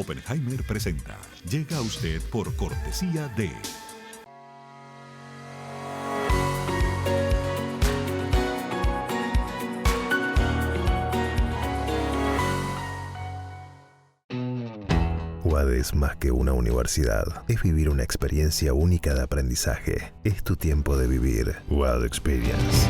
Oppenheimer presenta. Llega a usted por cortesía de... UAD es más que una universidad, es vivir una experiencia única de aprendizaje. Es tu tiempo de vivir. UAD Experience.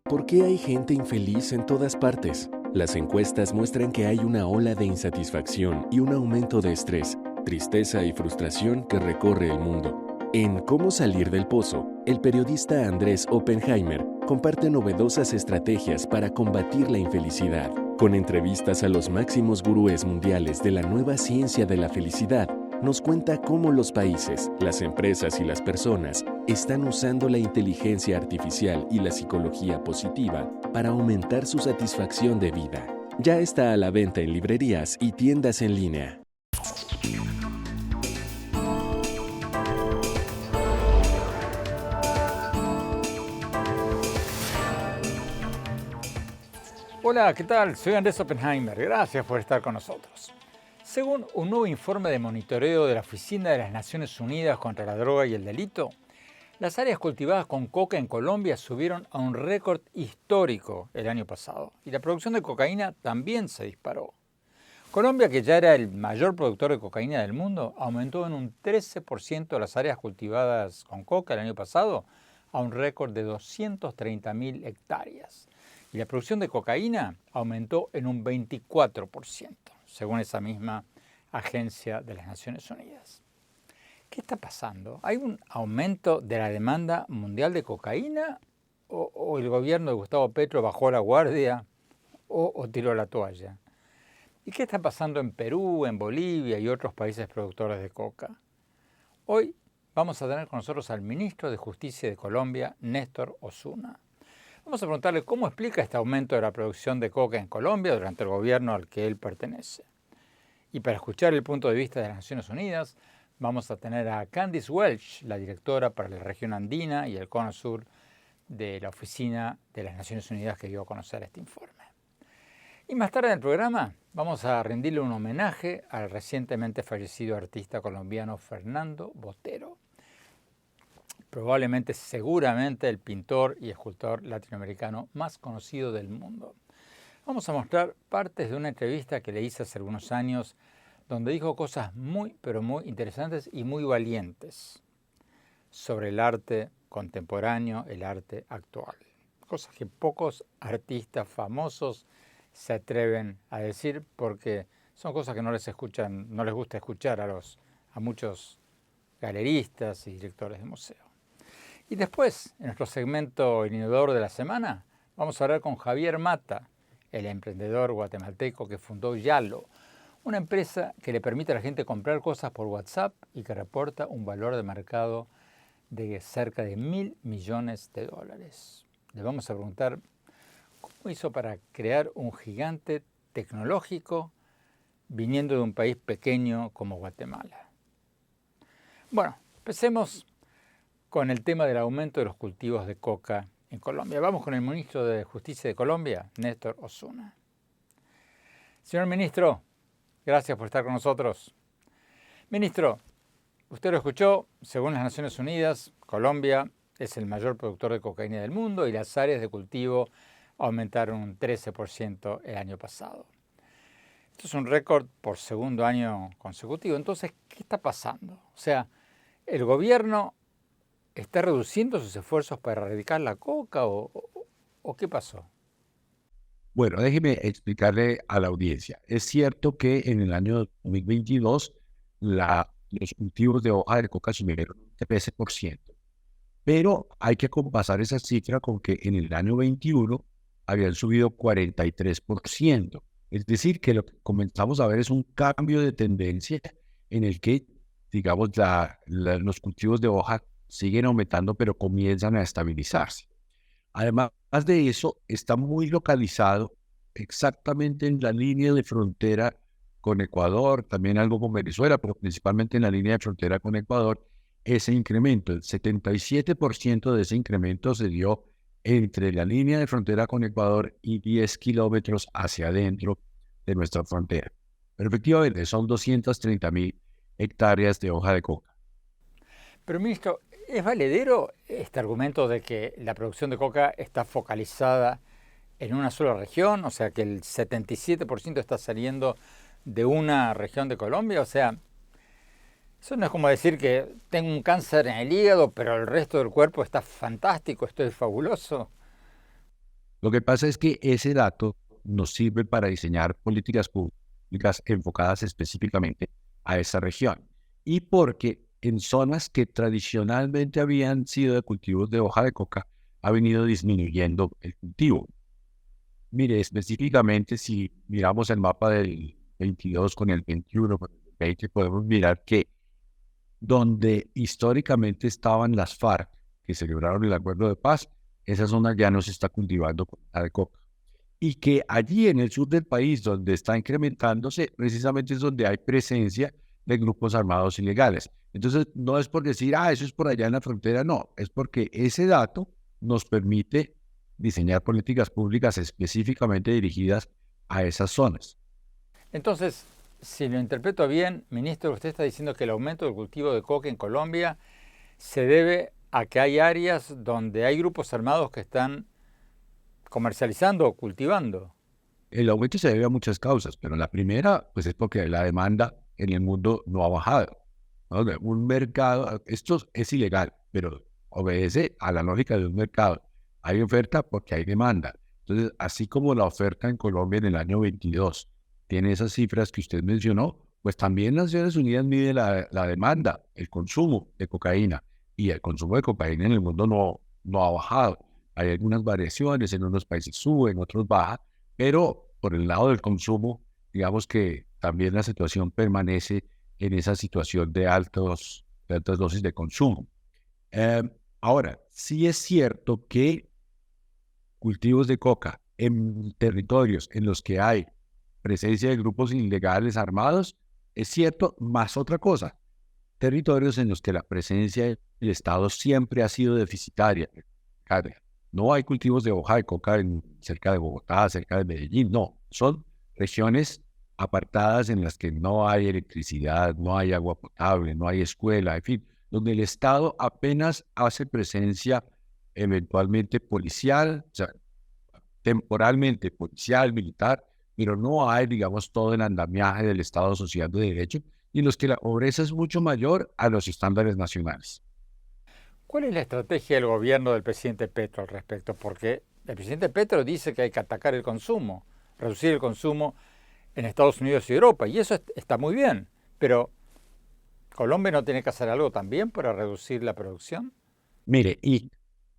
¿Por qué hay gente infeliz en todas partes? Las encuestas muestran que hay una ola de insatisfacción y un aumento de estrés, tristeza y frustración que recorre el mundo. En Cómo salir del pozo, el periodista Andrés Oppenheimer comparte novedosas estrategias para combatir la infelicidad. Con entrevistas a los máximos gurúes mundiales de la nueva ciencia de la felicidad, nos cuenta cómo los países, las empresas y las personas están usando la inteligencia artificial y la psicología positiva para aumentar su satisfacción de vida. Ya está a la venta en librerías y tiendas en línea. Hola, ¿qué tal? Soy Andrés Oppenheimer. Gracias por estar con nosotros. Según un nuevo informe de monitoreo de la Oficina de las Naciones Unidas contra la Droga y el Delito, las áreas cultivadas con coca en Colombia subieron a un récord histórico el año pasado y la producción de cocaína también se disparó. Colombia, que ya era el mayor productor de cocaína del mundo, aumentó en un 13% las áreas cultivadas con coca el año pasado a un récord de 230.000 hectáreas. Y la producción de cocaína aumentó en un 24%, según esa misma agencia de las Naciones Unidas. ¿Qué está pasando? ¿Hay un aumento de la demanda mundial de cocaína? ¿O el gobierno de Gustavo Petro bajó la guardia o tiró la toalla? ¿Y qué está pasando en Perú, en Bolivia y otros países productores de coca? Hoy vamos a tener con nosotros al ministro de Justicia de Colombia, Néstor Osuna. Vamos a preguntarle cómo explica este aumento de la producción de coca en Colombia durante el gobierno al que él pertenece. Y para escuchar el punto de vista de las Naciones Unidas, vamos a tener a Candice Welch, la directora para la región andina y el cono sur de la Oficina de las Naciones Unidas que dio a conocer este informe. Y más tarde en el programa vamos a rendirle un homenaje al recientemente fallecido artista colombiano Fernando Botero. Probablemente, seguramente, el pintor y escultor latinoamericano más conocido del mundo. Vamos a mostrar partes de una entrevista que le hice hace algunos años, donde dijo cosas muy, pero muy interesantes y muy valientes sobre el arte contemporáneo, el arte actual. Cosas que pocos artistas famosos se atreven a decir porque son cosas que no les gusta escuchar a muchos galeristas y directores de museos. Y después, en nuestro segmento El Innovador de la Semana, vamos a hablar con Javier Mata, el emprendedor guatemalteco que fundó Yalo, una empresa que le permite a la gente comprar cosas por WhatsApp y que reporta un valor de mercado de cerca de $1.000 millones. Le vamos a preguntar cómo hizo para crear un gigante tecnológico viniendo de un país pequeño como Guatemala. Bueno, empecemos con el tema del aumento de los cultivos de coca en Colombia. Vamos con el ministro de Justicia de Colombia, Néstor Osuna. Señor ministro, gracias por estar con nosotros. Ministro, usted lo escuchó, según las Naciones Unidas, Colombia es el mayor productor de cocaína del mundo y las áreas de cultivo aumentaron un 13% el año pasado. Esto es un récord por segundo año consecutivo. Entonces, ¿qué está pasando? O sea, ¿el gobierno está reduciendo sus esfuerzos para erradicar la coca o qué pasó? Bueno, déjeme explicarle a la audiencia. Es cierto que en el año 2022 los cultivos de hoja de coca subieron un 13%, pero hay que compasar esa cifra con que en el año 21 habían subido 43%. Es decir, que lo que comenzamos a ver es un cambio de tendencia en el que, digamos, los cultivos de hoja siguen aumentando, pero comienzan a estabilizarse. Además de eso, está muy localizado exactamente en la línea de frontera con Ecuador, también algo con Venezuela, pero principalmente en la línea de frontera con Ecuador, ese incremento. El 77% de ese incremento se dio entre la línea de frontera con Ecuador y 10 kilómetros hacia adentro de nuestra frontera. Pero efectivamente son 230.000 hectáreas de hoja de coca. Pero ministro, ¿es valedero este argumento de que la producción de coca está focalizada en una sola región? O sea, que el 77% está saliendo de una región de Colombia. O sea, eso no es como decir que tengo un cáncer en el hígado, pero el resto del cuerpo está fantástico, esto es fabuloso. Lo que pasa es que ese dato nos sirve para diseñar políticas públicas enfocadas específicamente a esa región. Y porque en zonas que tradicionalmente habían sido de cultivos de hoja de coca, ha venido disminuyendo el cultivo. Mire, específicamente si miramos el mapa del 22 con el 21, con el 20, podemos mirar que donde históricamente estaban las FARC, que celebraron el acuerdo de paz, esa zona ya no se está cultivando con hoja de coca. Y que allí en el sur del país, donde está incrementándose, precisamente es donde hay presencia de grupos armados ilegales. Entonces, no es por decir, eso es por allá en la frontera, no, es porque ese dato nos permite diseñar políticas públicas específicamente dirigidas a esas zonas. Entonces, si lo interpreto bien, ministro, usted está diciendo que el aumento del cultivo de coca en Colombia se debe a que hay áreas donde hay grupos armados que están comercializando o cultivando. El aumento se debe a muchas causas, pero la primera, pues es porque la demanda en el mundo no ha bajado, ¿no? Un mercado, esto es ilegal, pero obedece a la lógica de un mercado. Hay oferta porque hay demanda. Entonces, así como la oferta en Colombia en el año 22 tiene esas cifras que usted mencionó, pues también Naciones Unidas mide la demanda, el consumo de cocaína. Y el consumo de cocaína en el mundo no ha bajado. Hay algunas variaciones, en unos países sube, en otros baja, pero por el lado del consumo, digamos que también la situación permanece en esa situación de altas dosis de consumo. Ahora, sí es cierto que cultivos de coca en territorios en los que hay presencia de grupos ilegales armados, es cierto, más otra cosa, territorios en los que la presencia del Estado siempre ha sido deficitaria. No hay cultivos de hoja de coca cerca de Bogotá, cerca de Medellín, no. Son regiones apartadas en las que no hay electricidad, no hay agua potable, no hay escuela, en fin, donde el Estado apenas hace presencia eventualmente policial, o sea, temporalmente policial, militar, pero no hay, digamos, todo el andamiaje del Estado social de derecho, y en los que la pobreza es mucho mayor a los estándares nacionales. ¿Cuál es la estrategia del gobierno del presidente Petro al respecto? Porque el presidente Petro dice que hay que atacar el consumo, reducir el consumo en Estados Unidos y Europa, y eso está muy bien, pero ¿Colombia no tiene que hacer algo también para reducir la producción? Mire, y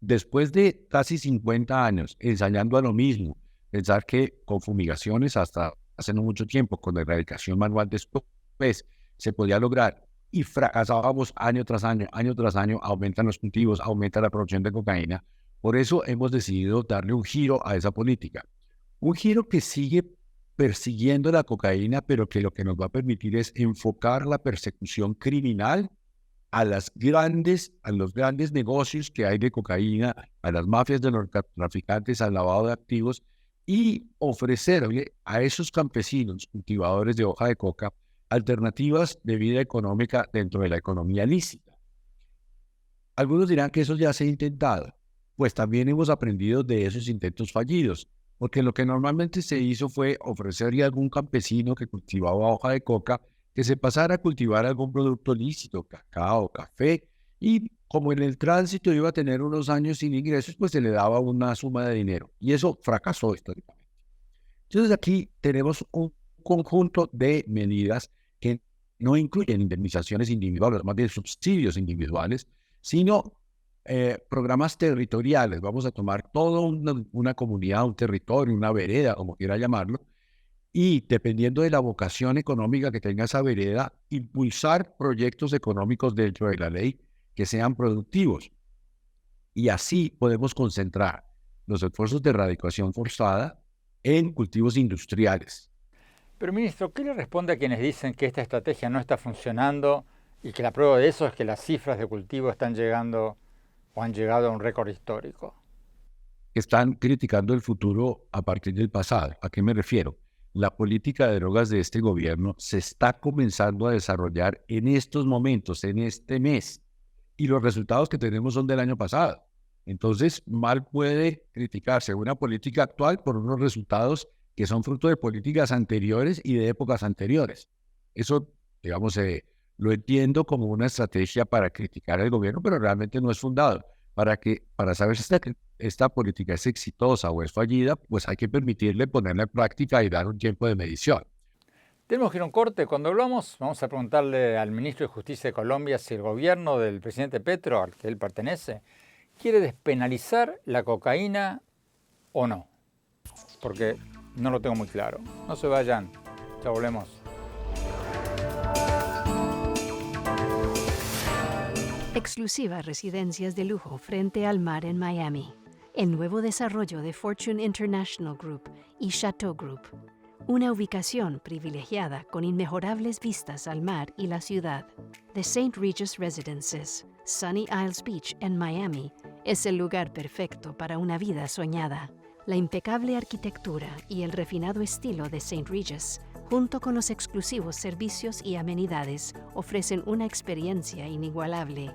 después de casi 50 años ensayando a lo mismo, pensar que con fumigaciones hasta hace no mucho tiempo, con la erradicación manual después, se podía lograr y fracasábamos año tras año, aumentan los cultivos, aumenta la producción de cocaína. Por eso hemos decidido darle un giro a esa política. Un giro que sigue persiguiendo la cocaína, pero que lo que nos va a permitir es enfocar la persecución criminal a los grandes negocios que hay de cocaína, a las mafias de los narcotraficantes, al lavado de activos y ofrecerle a esos campesinos cultivadores de hoja de coca alternativas de vida económica dentro de la economía lícita. Algunos dirán que eso ya se ha intentado. Pues también hemos aprendido de esos intentos fallidos, porque lo que normalmente se hizo fue ofrecerle a algún campesino que cultivaba hoja de coca que se pasara a cultivar algún producto lícito, cacao, café, y como en el tránsito iba a tener unos años sin ingresos, pues se le daba una suma de dinero. Y eso fracasó históricamente. Entonces aquí tenemos un conjunto de medidas que no incluyen indemnizaciones individuales, más bien subsidios individuales, sino programas territoriales. Vamos a tomar toda una comunidad, un territorio, una vereda, como quiera llamarlo, y dependiendo de la vocación económica que tenga esa vereda, impulsar proyectos económicos dentro de la ley que sean productivos. Y así podemos concentrar los esfuerzos de erradicación forzada en cultivos industriales. Pero ministro, ¿qué le responde a quienes dicen que esta estrategia no está funcionando y que la prueba de eso es que las cifras de cultivo están llegando o han llegado a un récord histórico? Están criticando el futuro a partir del pasado. ¿A qué me refiero? la política de drogas de este gobierno se está comenzando a desarrollar en estos momentos, en este mes, y los resultados que tenemos son del año pasado. Entonces, mal puede criticarse una política actual por unos resultados que son fruto de políticas anteriores y de épocas anteriores. Eso, digamos, lo entiendo como una estrategia para criticar al gobierno, pero realmente no es fundado. Para saber si esta política es exitosa o es fallida, pues hay que permitirle ponerla en práctica y dar un tiempo de medición. Tenemos que ir a un corte. Cuando hablamos, vamos a preguntarle al ministro de Justicia de Colombia si el gobierno del presidente Petro, al que él pertenece, quiere despenalizar la cocaína o no. Porque no lo tengo muy claro. No se vayan. Ya volvemos. Exclusivas residencias de lujo frente al mar en Miami. El nuevo desarrollo de Fortune International Group y Chateau Group. Una ubicación privilegiada con inmejorables vistas al mar y la ciudad. The St. Regis Residences, Sunny Isles Beach en Miami, es el lugar perfecto para una vida soñada. La impecable arquitectura y el refinado estilo de St. Regis, junto con los exclusivos servicios y amenidades, ofrecen una experiencia inigualable.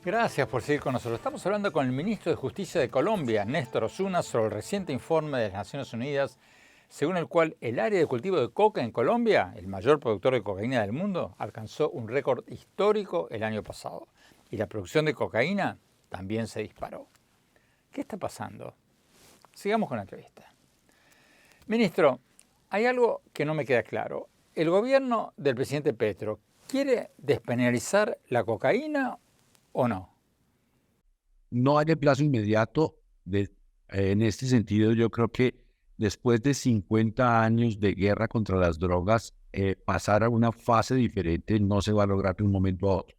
Gracias por seguir con nosotros. Estamos hablando con el ministro de Justicia de Colombia, Néstor Osuna, sobre el reciente informe de las Naciones Unidas, según el cual el área de cultivo de coca en Colombia, el mayor productor de cocaína del mundo, alcanzó un récord histórico el año pasado. Y la producción de cocaína también se disparó. ¿Qué está pasando? Sigamos con la entrevista. Ministro, hay algo que no me queda claro. ¿El gobierno del presidente Petro quiere despenalizar la cocaína o no? No hay el plazo inmediato. En este sentido, yo creo que después de 50 años de guerra contra las drogas, pasar a una fase diferente no se va a lograr de un momento a otro.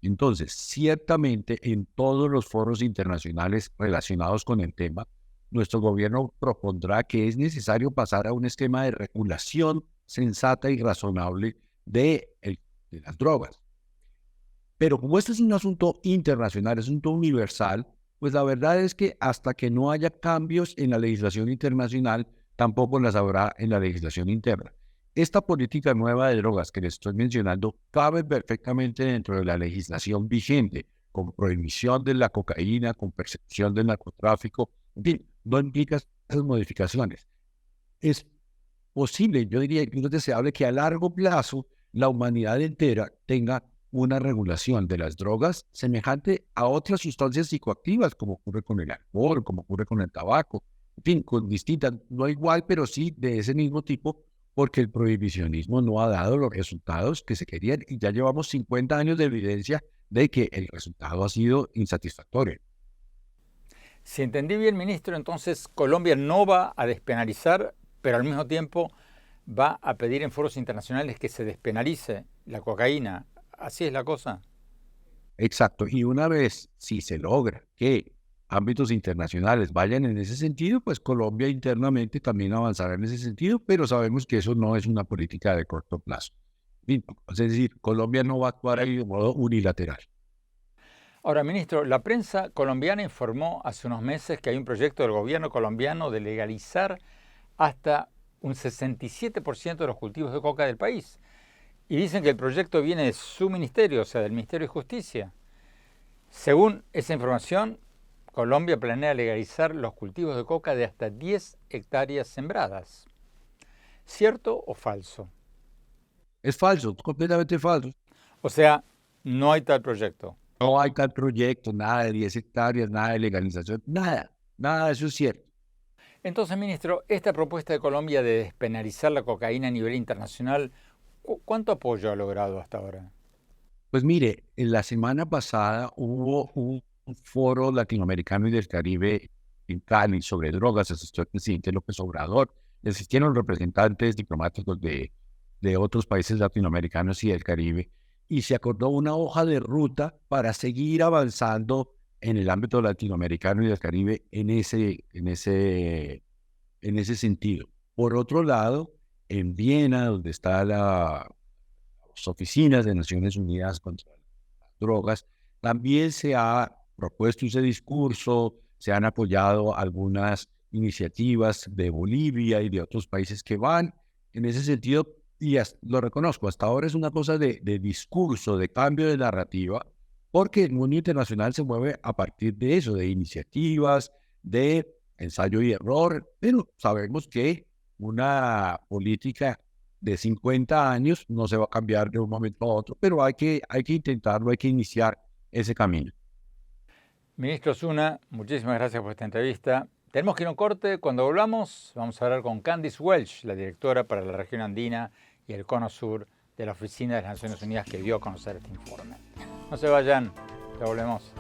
Entonces, ciertamente en todos los foros internacionales relacionados con el tema, nuestro gobierno propondrá que es necesario pasar a un esquema de regulación sensata y razonable de las drogas. Pero como esto es un asunto internacional, es un asunto universal, pues la verdad es que hasta que no haya cambios en la legislación internacional, tampoco las habrá en la legislación interna. Esta política nueva de drogas que les estoy mencionando cabe perfectamente dentro de la legislación vigente, con prohibición de la cocaína, con persecución del narcotráfico, en fin, no implica esas modificaciones. Es posible, yo diría incluso deseable, que a largo plazo la humanidad entera tenga una regulación de las drogas semejante a otras sustancias psicoactivas, como ocurre con el alcohol, como ocurre con el tabaco, en fin, con distintas, no igual, pero sí de ese mismo tipo, porque el prohibicionismo no ha dado los resultados que se querían y ya llevamos 50 años de evidencia de que el resultado ha sido insatisfactorio. Si entendí bien, ministro, entonces Colombia no va a despenalizar, pero al mismo tiempo va a pedir en foros internacionales que se despenalice la cocaína. ¿Así es la cosa? Exacto. Y una vez, si se logra que ámbitos internacionales vayan en ese sentido, pues Colombia internamente también avanzará en ese sentido, pero sabemos que eso no es una política de corto plazo. Es decir, Colombia no va a actuar ahí de modo unilateral. Ahora, ministro, la prensa colombiana informó hace unos meses que hay un proyecto del gobierno colombiano de legalizar hasta un 67% de los cultivos de coca del país. Y dicen que el proyecto viene de su ministerio, o sea, del Ministerio de Justicia. Según esa información, Colombia planea legalizar los cultivos de coca de hasta 10 hectáreas sembradas. ¿Cierto o falso? Es falso, completamente falso. O sea, no hay tal proyecto. No hay tal proyecto, nada de 10 hectáreas, nada de legalización, nada de eso es cierto. Entonces, ministro, esta propuesta de Colombia de despenalizar la cocaína a nivel internacional, ¿cuánto apoyo ha logrado hasta ahora? Pues mire, en la semana pasada hubo un foro latinoamericano y del Caribe en Cali sobre drogas, asistió el presidente López Obrador, asistieron representantes diplomáticos de otros países latinoamericanos y del Caribe, y se acordó una hoja de ruta para seguir avanzando en el ámbito latinoamericano y del Caribe en ese sentido. Por otro lado, en Viena, donde están las oficinas de Naciones Unidas contra las drogas, también se ha propuesto ese discurso, se han apoyado algunas iniciativas de Bolivia y de otros países que van en ese sentido, y lo reconozco, hasta ahora es una cosa de discurso, de cambio de narrativa, porque el mundo internacional se mueve a partir de eso, de iniciativas, de ensayo y error, pero sabemos que una política de 50 años no se va a cambiar de un momento a otro, pero hay que intentarlo, hay que iniciar ese camino. Ministro Osuna, muchísimas gracias por esta entrevista. Tenemos que ir a un corte. Cuando volvamos, vamos a hablar con Candice Welch, la directora para la región andina y el Cono Sur de la Oficina de las Naciones Unidas, que dio a conocer este informe. No se vayan, ya volvemos.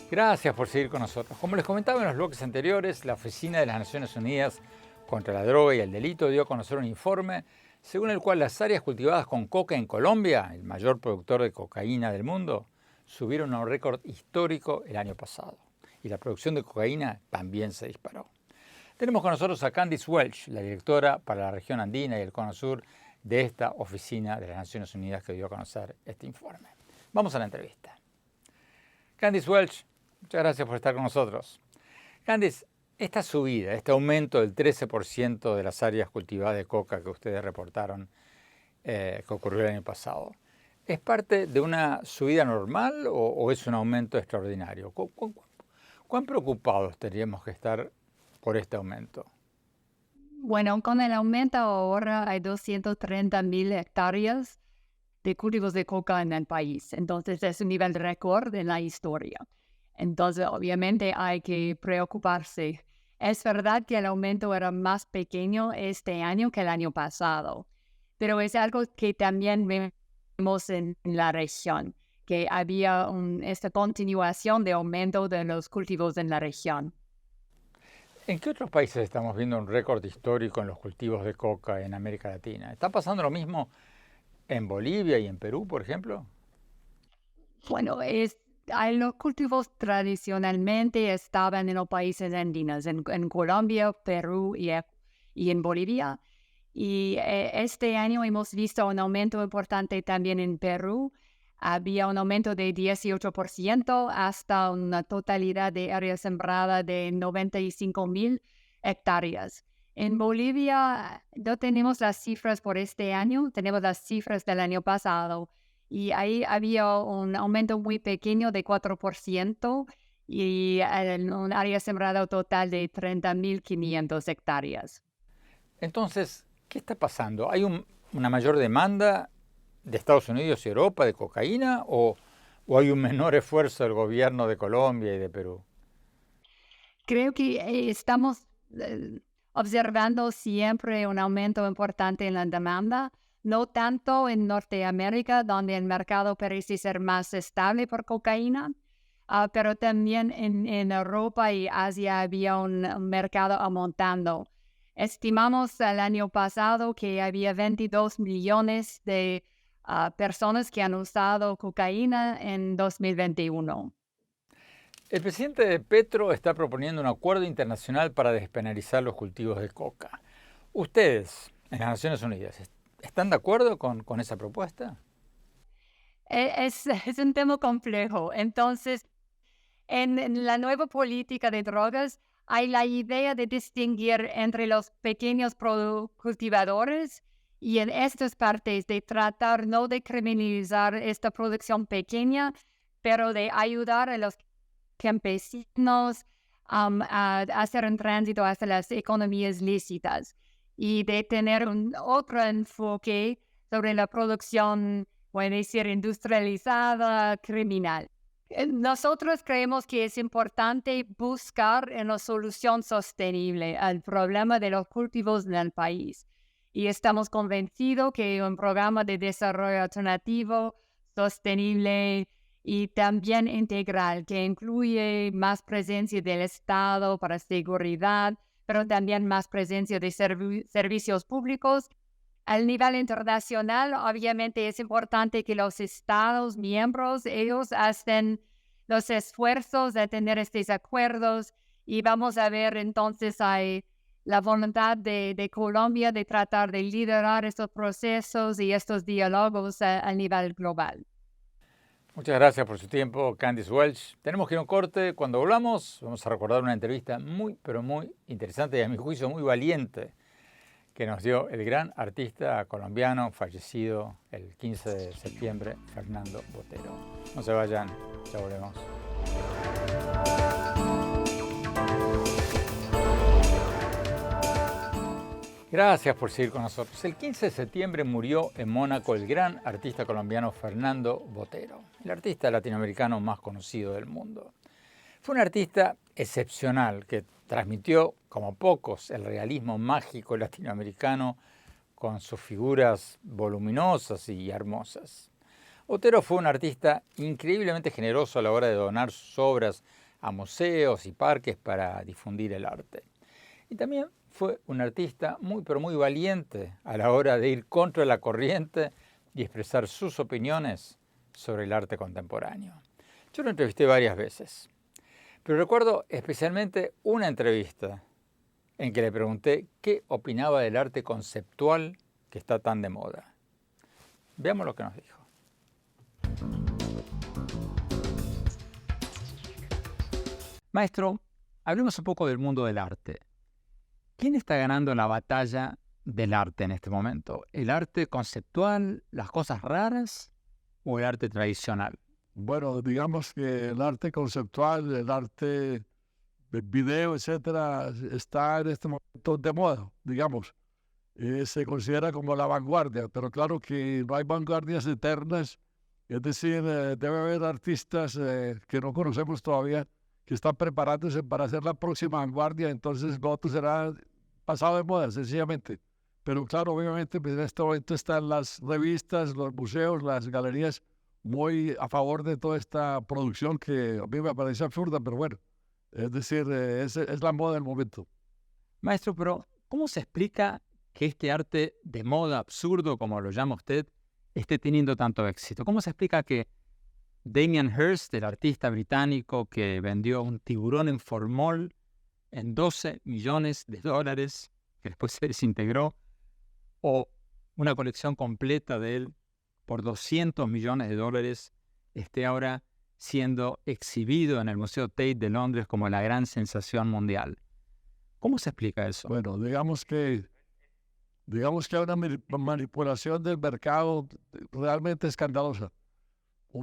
Gracias por seguir con nosotros. Como les comentaba en los bloques anteriores, la Oficina de las Naciones Unidas contra la Droga y el Delito dio a conocer un informe según el cual las áreas cultivadas con coca en Colombia, el mayor productor de cocaína del mundo, subieron a un récord histórico el año pasado. Y la producción de cocaína también se disparó. Tenemos con nosotros a Candice Welch, la directora para la región andina y el Cono Sur de esta Oficina de las Naciones Unidas que dio a conocer este informe. Vamos a la entrevista. Candice Welch, muchas gracias por estar con nosotros. Candice, esta subida, este aumento del 13% de las áreas cultivadas de coca que ustedes reportaron que ocurrió el año pasado, ¿es parte de una subida normal o es un aumento extraordinario? ¿Cuán preocupados tendríamos que estar por este aumento? Bueno, con el aumento ahora hay 230,000 hectáreas de cultivos de coca en el país. Entonces es un nivel récord en la historia. Entonces, obviamente hay que preocuparse. Es verdad que el aumento era más pequeño este año que el año pasado, pero es algo que también vemos en la región, que había esta continuación de aumento de los cultivos en la región. ¿En qué otros países estamos viendo un récord histórico en los cultivos de coca en América Latina? ¿Está pasando lo mismo en Bolivia y en Perú, por ejemplo? Bueno, los cultivos tradicionalmente estaban en los países andinos, en Colombia, Perú y en Bolivia. Y este año hemos visto un aumento importante también en Perú. Había un aumento de 18% hasta una totalidad de área sembrada de 95,000 hectáreas. En Bolivia no tenemos las cifras por este año, tenemos las cifras del año pasado. Y ahí había un aumento muy pequeño de 4% y un área sembrada total de 30,500 hectáreas. Entonces, ¿qué está pasando? ¿Hay una mayor demanda de Estados Unidos y Europa de cocaína o hay un menor esfuerzo del gobierno de Colombia y de Perú? Creo que estamos observando siempre un aumento importante en la demanda. No tanto en Norteamérica, donde el mercado parece ser más estable por cocaína, pero también en Europa y Asia había un mercado aumentando. Estimamos el año pasado que había 22 millones de personas que han usado cocaína en 2021. El presidente Petro está proponiendo un acuerdo internacional para despenalizar los cultivos de coca. Ustedes, en las Naciones Unidas, ¿están de acuerdo con esa propuesta? Es un tema complejo. Entonces, en la nueva política de drogas hay la idea de distinguir entre los pequeños cultivadores y en estas partes de tratar no de criminalizar esta producción pequeña, pero de ayudar a los campesinos a hacer un tránsito hacia las economías lícitas. Y de tener otro enfoque sobre la producción, puede decir, industrializada, criminal. Nosotros creemos que es importante buscar una solución sostenible al problema de los cultivos en el país. Y estamos convencidos que un programa de desarrollo alternativo, sostenible y también integral, que incluye más presencia del Estado para seguridad, pero también más presencia de servicios públicos. Al nivel internacional, obviamente es importante que los Estados miembros, ellos hacen los esfuerzos de tener estos acuerdos y vamos a ver entonces hay la voluntad de Colombia de tratar de liderar estos procesos y estos diálogos a nivel global. Muchas gracias por su tiempo, Candice Welch. Tenemos que ir a un corte. Cuando volvamos, vamos a recordar una entrevista muy, pero muy interesante y a mi juicio muy valiente que nos dio el gran artista colombiano fallecido el 15 de septiembre, Fernando Botero. No se vayan, ya volvemos. Gracias por seguir con nosotros. El 15 de septiembre murió en Mónaco el gran artista colombiano Fernando Botero, el artista latinoamericano más conocido del mundo. Fue un artista excepcional que transmitió, como pocos, el realismo mágico latinoamericano con sus figuras voluminosas y hermosas. Botero fue un artista increíblemente generoso a la hora de donar sus obras a museos y parques para difundir el arte. Y también fue un artista muy, pero muy valiente a la hora de ir contra la corriente y expresar sus opiniones sobre el arte contemporáneo. Yo lo entrevisté varias veces, pero recuerdo especialmente una entrevista en que le pregunté qué opinaba del arte conceptual que está tan de moda. Veamos lo que nos dijo. Maestro, hablemos un poco del mundo del arte. ¿Quién está ganando la batalla del arte en este momento? ¿El arte conceptual, las cosas raras o el arte tradicional? Bueno, digamos que el arte conceptual, el arte de video, etcétera, está en este momento de moda, digamos. Se considera como la vanguardia, pero claro que no hay vanguardias eternas. Es decir, debe haber artistas que no conocemos todavía que están preparándose para ser la próxima vanguardia, entonces lo otro será pasado de moda, sencillamente. Pero claro, obviamente pues en este momento están las revistas, los museos, las galerías muy a favor de toda esta producción que a mí me parece absurda, pero bueno, es decir, es la moda del momento. Maestro, pero ¿cómo se explica que este arte de moda absurdo, como lo llama usted, esté teniendo tanto éxito? ¿Cómo se explica que Damien Hirst, el artista británico que vendió un tiburón en formol en $12 millones, que después se desintegró, o una colección completa de él por $200 millones, esté ahora siendo exhibido en el Museo Tate de Londres como la gran sensación mundial? ¿Cómo se explica eso? Bueno, digamos que hay una manipulación del mercado realmente escandalosa.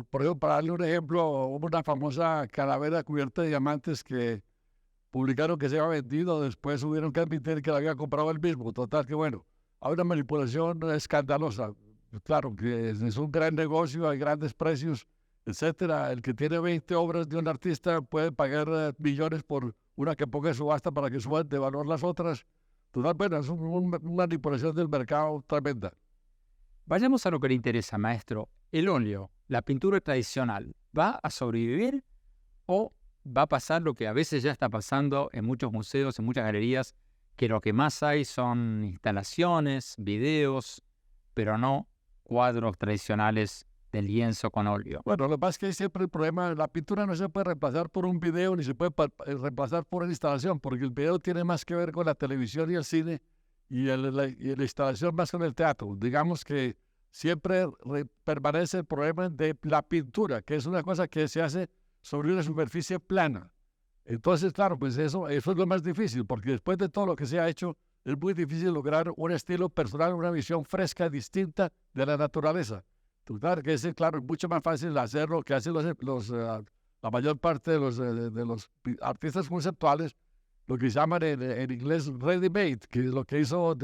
Por ejemplo, para darle un ejemplo, hubo una famosa calavera cubierta de diamantes que publicaron que se había vendido, después tuvieron que admitir que la había comprado él mismo. Total, que bueno, hay una manipulación escandalosa. Claro que es un gran negocio, hay grandes precios, etcétera. El que tiene 20 obras de un artista puede pagar millones por una que ponga en subasta para que suban de valor las otras. Total, bueno, es una manipulación del mercado tremenda. Vayamos a lo que le interesa, maestro. El óleo, la pintura tradicional, ¿va a sobrevivir o va a pasar lo que a veces ya está pasando en muchos museos, en muchas galerías, que lo que más hay son instalaciones, videos, pero no cuadros tradicionales de lienzo con óleo? Bueno, lo que pasa es que hay siempre el problema, la pintura no se puede reemplazar por un video ni se puede reemplazar por una instalación, porque el video tiene más que ver con la televisión y el cine y la instalación más con el teatro. Digamos que siempre permanece el problema de la pintura, que es una cosa que se hace sobre una superficie plana. Entonces, claro, pues eso es lo más difícil, porque después de todo lo que se ha hecho, es muy difícil lograr un estilo personal, una visión fresca, distinta de la naturaleza. Claro, que es, claro, mucho más fácil hacerlo que hacen la mayor parte de los artistas conceptuales, lo que llaman en inglés ready-made, que es lo que hizo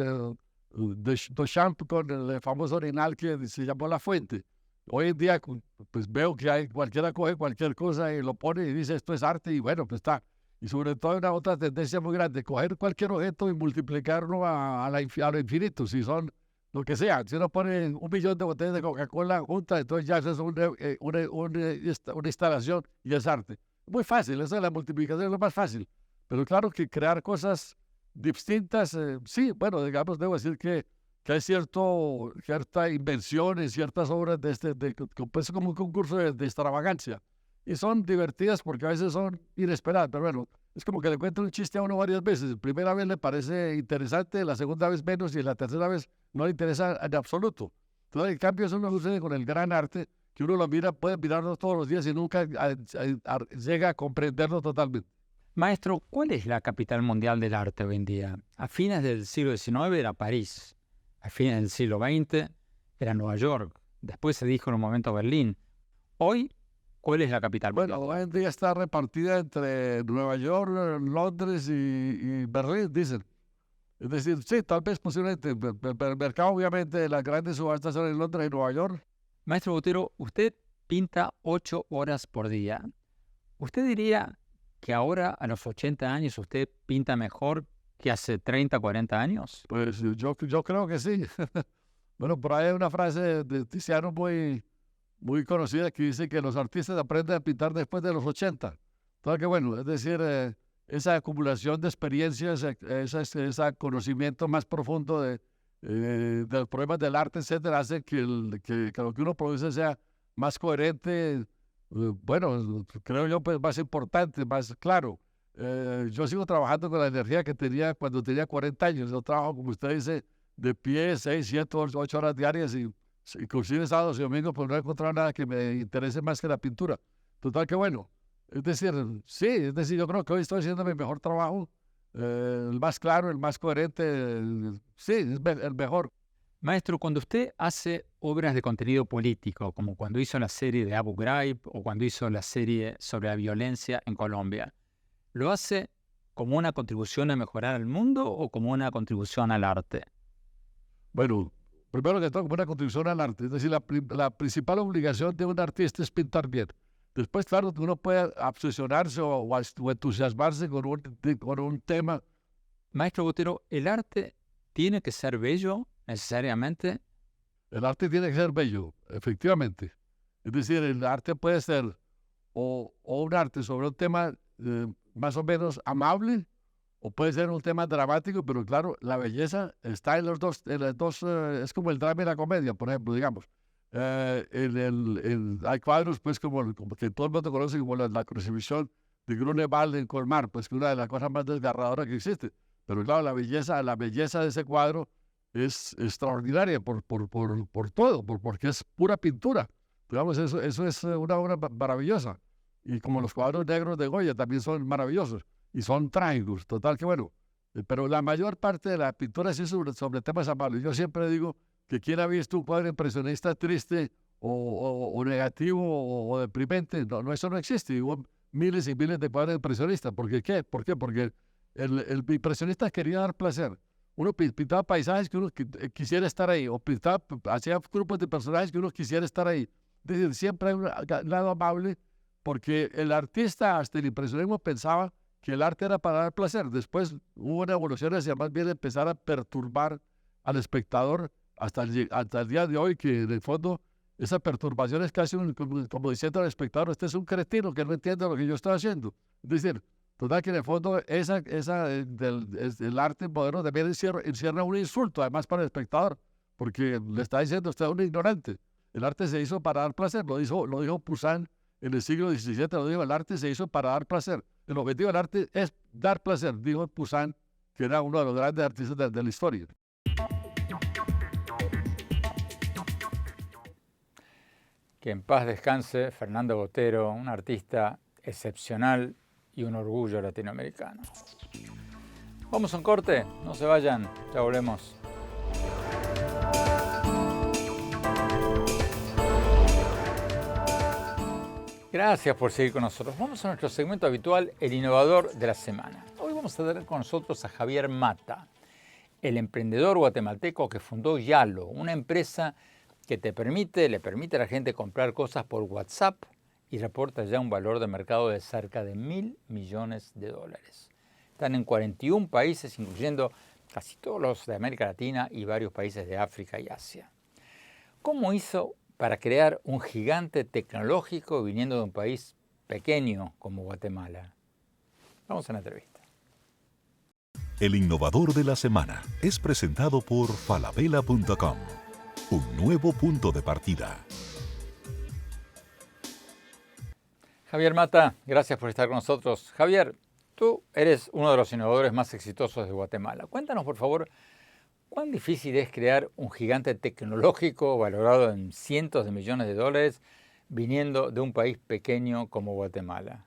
Duchamp con el famoso orinal que se llamó La Fuente. Hoy en día, pues veo que cualquiera coge cualquier cosa y lo pone y dice esto es arte y bueno, pues está. Y sobre todo hay una otra tendencia muy grande, coger cualquier objeto y multiplicarlo a lo infinito, si son lo que sea. Si uno pone 1 millón de botellas de Coca-Cola juntas, entonces ya eso es una instalación y es arte. Muy fácil, eso de la multiplicación es lo más fácil. Pero claro que crear cosas distintas, sí, bueno, digamos, debo decir que hay cierta invención en ciertas obras pues como un concurso de extravagancia. y son divertidas porque a veces son inesperadas, pero bueno, es como que le cuento un chiste a uno varias veces. La primera vez le parece interesante, la segunda vez menos y la tercera vez no le interesa en absoluto. Entonces, en cambio, eso no sucede con el gran arte, que uno lo mira, puede mirarlo todos los días y nunca llega a comprenderlo totalmente. Maestro, ¿cuál es la capital mundial del arte hoy en día? A fines del siglo XIX era París, a fines del siglo XX era Nueva York, después se dijo en un momento Berlín. Hoy, ¿cuál es la capital mundial? Bueno, hoy en día está repartida entre Nueva York, Londres y Berlín, dicen. Es decir, sí, tal vez posiblemente, pero el mercado obviamente, las grandes subastas son en Londres y Nueva York. Maestro Botero, usted pinta 8 horas por día. ¿Usted diría que ahora, a los 80 años, usted pinta mejor que hace 30, 40 años? Pues yo creo que sí. Bueno, por ahí hay una frase de Tiziano muy conocida que dice que los artistas aprenden a pintar después de los 80. Entonces, que bueno, es decir, esa acumulación de experiencias, ese conocimiento más profundo de los problemas del arte, etcétera, hace que lo que uno produce sea más coherente, bueno, creo yo, pues más importante, más claro. Yo sigo trabajando con la energía que tenía cuando tenía 40 años. Yo trabajo, como usted dice, de pie 6, 7, 8 horas diarias y inclusive sábados y domingos, pues no he encontrado nada que me interese más que la pintura. Total que bueno. Es decir, sí, yo creo que hoy estoy haciendo mi mejor trabajo, el más claro, el más coherente, sí, es el mejor. Maestro, cuando usted hace obras de contenido político, como cuando hizo la serie de Abu Ghraib o cuando hizo la serie sobre la violencia en Colombia, ¿lo hace como una contribución a mejorar el mundo o como una contribución al arte? Bueno, primero que todo, como una contribución al arte. Es decir, la principal obligación de un artista es pintar bien. Después, claro, uno puede obsesionarse o entusiasmarse con un tema. Maestro Botero, ¿el arte tiene que ser bello necesariamente? El arte tiene que ser bello, efectivamente. Es decir, el arte puede ser o un arte sobre un tema más o menos amable, o puede ser un tema dramático, pero claro, la belleza está en los dos, es como el drama y la comedia, por ejemplo, digamos. Hay cuadros, pues, como que todo el mundo conoce, como la crucifixión de Grunewald en Colmar, pues, que es una de las cosas más desgarradoras que existe. Pero claro, la belleza de ese cuadro es extraordinaria por todo, porque es pura pintura. Digamos, eso es una obra maravillosa. Y como los cuadros negros de Goya también son maravillosos y son trágicos. Total que bueno, pero la mayor parte de la pintura es sobre temas amables. Yo siempre digo que quien ha visto un cuadro impresionista triste o negativo o deprimente, no, eso no existe. Hubo miles y miles de cuadros impresionistas. ¿Por qué? Porque el impresionista quería dar placer. Uno pintaba paisajes que uno quisiera estar ahí, o hacía grupos de personajes que uno quisiera estar ahí. Es decir, siempre hay un lado amable, porque el artista, hasta el impresionismo, pensaba que el arte era para dar placer. Después hubo una evolución hacia más bien empezar a perturbar al espectador hasta el día de hoy, que en el fondo esa perturbación es casi como diciendo al espectador, este es un cretino que no entiende lo que yo estoy haciendo. Es decir, total que en el fondo el arte moderno también encierra un insulto, además para el espectador, porque le está diciendo usted es un ignorante. El arte se hizo para dar placer, lo dijo Poussin en el siglo XVII, lo dijo, el arte se hizo para dar placer. El objetivo del arte es dar placer, dijo Poussin, que era uno de los grandes artistas de la historia. Que en paz descanse Fernando Botero, un artista excepcional y un orgullo latinoamericano. Vamos a un corte, no se vayan, ya volvemos. Gracias por seguir con nosotros. Vamos a nuestro segmento habitual, el innovador de la semana. Hoy vamos a tener con nosotros a Javier Mata, el emprendedor guatemalteco que fundó Yalo, una empresa que le permite a la gente comprar cosas por WhatsApp y reporta ya un valor de mercado de cerca de $1.000 millones. Están en 41 países, incluyendo casi todos los de América Latina y varios países de África y Asia. ¿Cómo hizo para crear un gigante tecnológico viniendo de un país pequeño como Guatemala? Vamos a la entrevista. El innovador de la semana es presentado por falabella.com. Un nuevo punto de partida. Javier Mata, gracias por estar con nosotros. Javier, tú eres uno de los innovadores más exitosos de Guatemala. Cuéntanos, por favor, ¿cuán difícil es crear un gigante tecnológico valorado en cientos de millones de dólares viniendo de un país pequeño como Guatemala?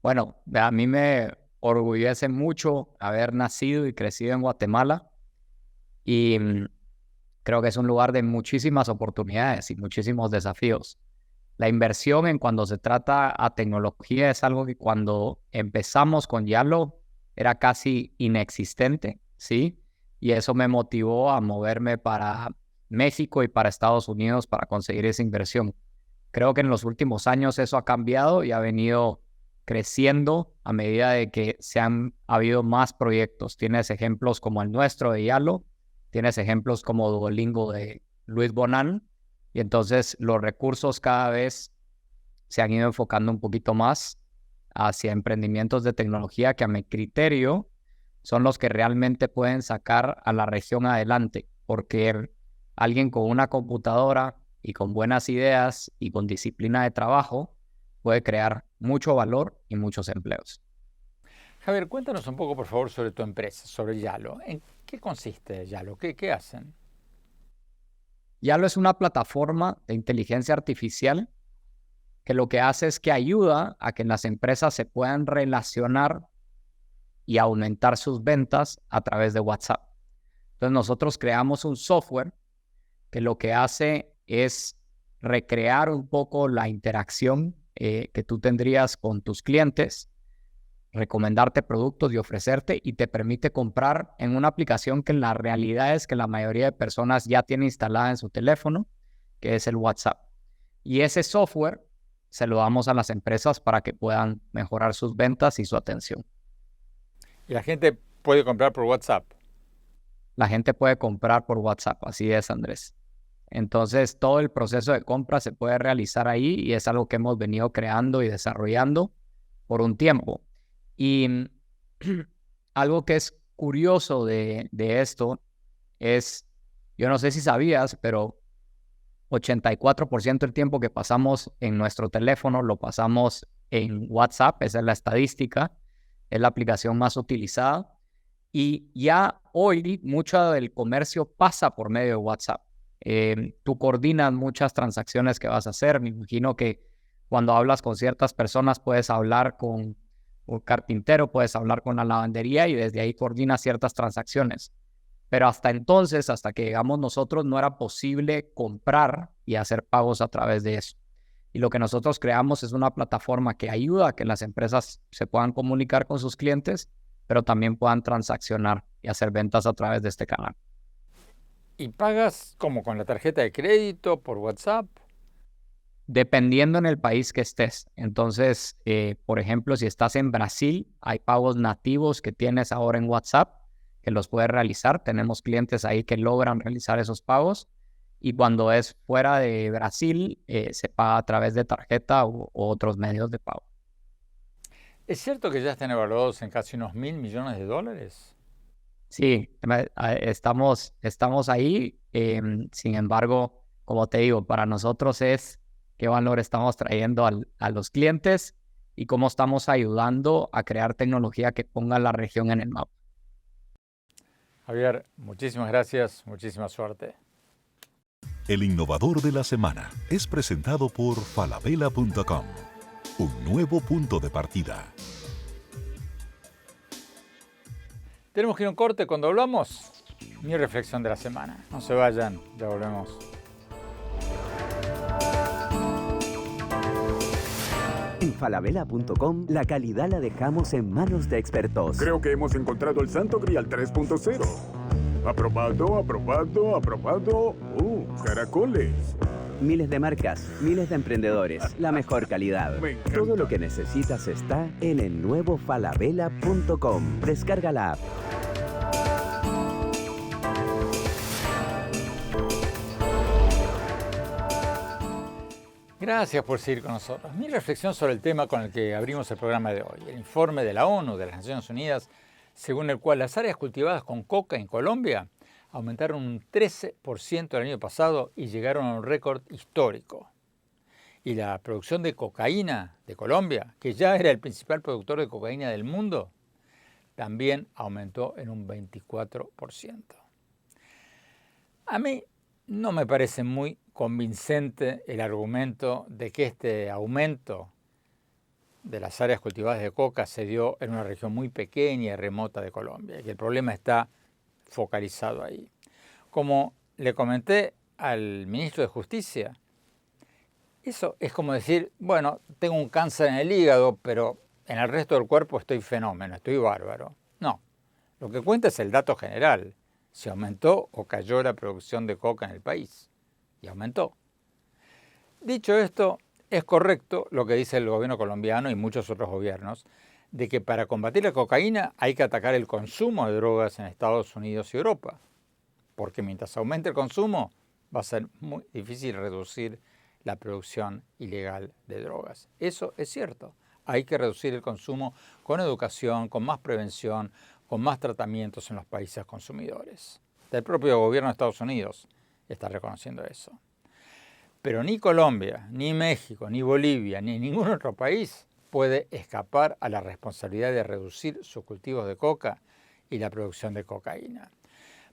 Bueno, a mí me orgullece mucho haber nacido y crecido en Guatemala y creo que es un lugar de muchísimas oportunidades y muchísimos desafíos. La inversión en cuando se trata a tecnología es algo que cuando empezamos con Yalo era casi inexistente, ¿sí? Y eso me motivó a moverme para México y para Estados Unidos para conseguir esa inversión. Creo que en los últimos años eso ha cambiado y ha venido creciendo a medida de que ha habido más proyectos. Tienes ejemplos como el nuestro de Yalo, tienes ejemplos como Duolingo de Luis Bonan, y entonces los recursos cada vez se han ido enfocando un poquito más hacia emprendimientos de tecnología que a mi criterio son los que realmente pueden sacar a la región adelante, porque alguien con una computadora y con buenas ideas y con disciplina de trabajo puede crear mucho valor y muchos empleos. Javier, cuéntanos un poco, por favor, sobre tu empresa, sobre Yalo. ¿En qué consiste Yalo? ¿Qué hacen? Yalo es una plataforma de inteligencia artificial que lo que hace es que ayuda a que las empresas se puedan relacionar y aumentar sus ventas a través de WhatsApp. Entonces nosotros creamos un software que lo que hace es recrear un poco la interacción que tú tendrías con tus clientes, recomendarte productos y ofrecerte, y te permite comprar en una aplicación que la realidad es que la mayoría de personas ya tiene instalada en su teléfono, que es el WhatsApp. Y ese software se lo damos a las empresas para que puedan mejorar sus ventas y su atención. ¿Y la gente puede comprar por WhatsApp? La gente puede comprar por WhatsApp, así es, Andrés. Entonces, todo el proceso de compra se puede realizar ahí y es algo que hemos venido creando y desarrollando por un tiempo. Y algo que es curioso de esto es, yo no sé si sabías, pero 84% del tiempo que pasamos en nuestro teléfono lo pasamos en WhatsApp. Esa es la estadística, es la aplicación más utilizada. Y ya hoy mucho del comercio pasa por medio de WhatsApp. Tú coordinas muchas transacciones que vas a hacer. Me imagino que cuando hablas con ciertas personas puedes hablar con un carpintero, puedes hablar con la lavandería y desde ahí coordinas ciertas transacciones. Pero hasta entonces, hasta que llegamos nosotros, no era posible comprar y hacer pagos a través de eso. Y lo que nosotros creamos es una plataforma que ayuda a que las empresas se puedan comunicar con sus clientes, pero también puedan transaccionar y hacer ventas a través de este canal. ¿Y pagas como con la tarjeta de crédito, por WhatsApp? Dependiendo en el país que estés. Entonces, por ejemplo, si estás en Brasil, hay pagos nativos que tienes ahora en WhatsApp que los puedes realizar. Tenemos clientes ahí que logran realizar esos pagos. Y cuando es fuera de Brasil, se paga a través de tarjeta u otros medios de pago. ¿Es cierto que ya están evaluados en casi unos $1.000 millones? Sí, estamos ahí. Sin embargo, como te digo, para nosotros es qué valor estamos trayendo a los clientes y cómo estamos ayudando a crear tecnología que ponga la región en el mapa. Javier, muchísimas gracias, muchísima suerte. El innovador de la semana es presentado por falabella.com. Un nuevo punto de partida. Tenemos que ir a un corte. Cuando hablamos, mi reflexión de la semana. No se vayan, ya volvemos. En falabella.com la calidad la dejamos en manos de expertos. Creo que hemos encontrado el Santo Grial 3.0. Aprobado, aprobado, aprobado. Caracoles. Miles de marcas, miles de emprendedores, la mejor calidad. Todo lo que necesitas está en el nuevo falabella.com. Descarga la app. Gracias por seguir con nosotros. Mi reflexión sobre el tema con el que abrimos el programa de hoy, el informe de la ONU, de las Naciones Unidas, según el cual las áreas cultivadas con coca en Colombia aumentaron un 13% el año pasado y llegaron a un récord histórico. Y la producción de cocaína de Colombia, que ya era el principal productor de cocaína del mundo, también aumentó en un 24%. A mí no me parece muy convincente el argumento de que este aumento de las áreas cultivadas de coca se dio en una región muy pequeña y remota de Colombia, y que el problema está focalizado ahí. Como le comenté al ministro de Justicia, eso es como decir, bueno, tengo un cáncer en el hígado, pero en el resto del cuerpo estoy fenómeno, estoy bárbaro. No, lo que cuenta es el dato general, si aumentó o cayó la producción de coca en el país, y aumentó. Dicho esto, es correcto lo que dice el gobierno colombiano y muchos otros gobiernos, de que para combatir la cocaína hay que atacar el consumo de drogas en Estados Unidos y Europa, porque mientras aumente el consumo va a ser muy difícil reducir la producción ilegal de drogas. Eso es cierto. Hay que reducir el consumo con educación, con más prevención, con más tratamientos en los países consumidores. El propio gobierno de Estados Unidos está reconociendo eso. Pero ni Colombia, ni México, ni Bolivia, ni ningún otro país puede escapar a la responsabilidad de reducir sus cultivos de coca y la producción de cocaína.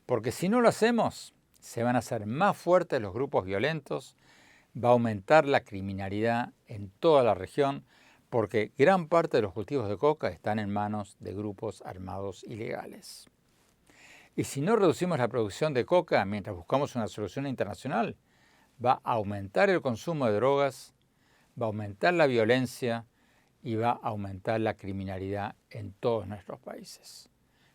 Porque si no lo hacemos, se van a hacer más fuertes los grupos violentos, va a aumentar la criminalidad en toda la región, porque gran parte de los cultivos de coca están en manos de grupos armados ilegales. Y si no reducimos la producción de coca mientras buscamos una solución internacional, va a aumentar el consumo de drogas, va a aumentar la violencia y va a aumentar la criminalidad en todos nuestros países.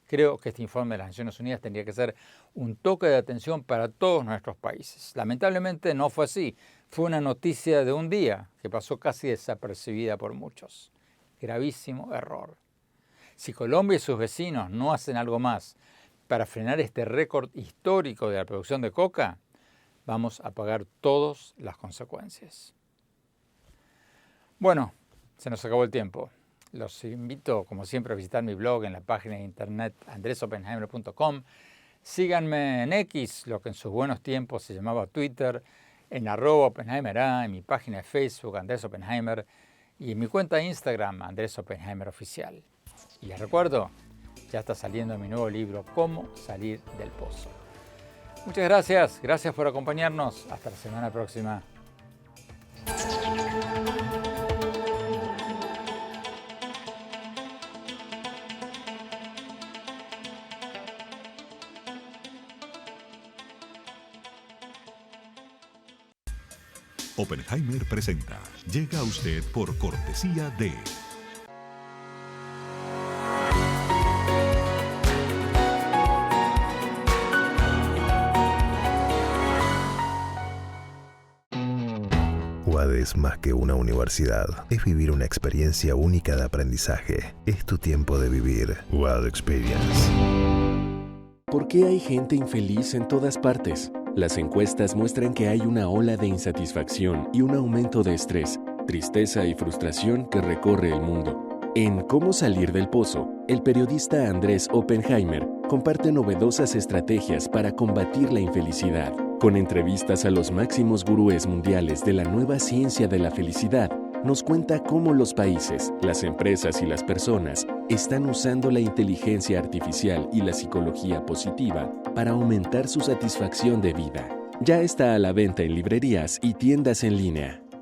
Creo que este informe de las Naciones Unidas tendría que ser un toque de atención para todos nuestros países. Lamentablemente no fue así. Fue una noticia de un día que pasó casi desapercibida por muchos. Gravísimo error. Si Colombia y sus vecinos no hacen algo más para frenar este récord histórico de la producción de coca, vamos a pagar todas las consecuencias. Bueno, se nos acabó el tiempo. Los invito, como siempre, a visitar mi blog en la página de internet andresopenheimer.com. Síganme en X, lo que en sus buenos tiempos se llamaba Twitter, en @OppenheimerA, en mi página de Facebook, Andrés Oppenheimer, y en mi cuenta de Instagram, Andrés Oppenheimer Oficial. Y les recuerdo, ya está saliendo mi nuevo libro, Cómo salir del pozo. Muchas gracias, gracias por acompañarnos. Hasta la semana próxima. Oppenheimer presenta. Llega a usted por cortesía de... UAD es más que una universidad. Es vivir una experiencia única de aprendizaje. Es tu tiempo de vivir. UAD Experience. ¿Por qué hay gente infeliz en todas partes? Las encuestas muestran que hay una ola de insatisfacción y un aumento de estrés, tristeza y frustración que recorre el mundo. En Cómo salir del pozo, el periodista Andrés Oppenheimer comparte novedosas estrategias para combatir la infelicidad. Con entrevistas a los máximos gurúes mundiales de la nueva ciencia de la felicidad, nos cuenta cómo los países, las empresas y las personas están usando la inteligencia artificial y la psicología positiva para aumentar su satisfacción de vida. Ya está a la venta en librerías y tiendas en línea.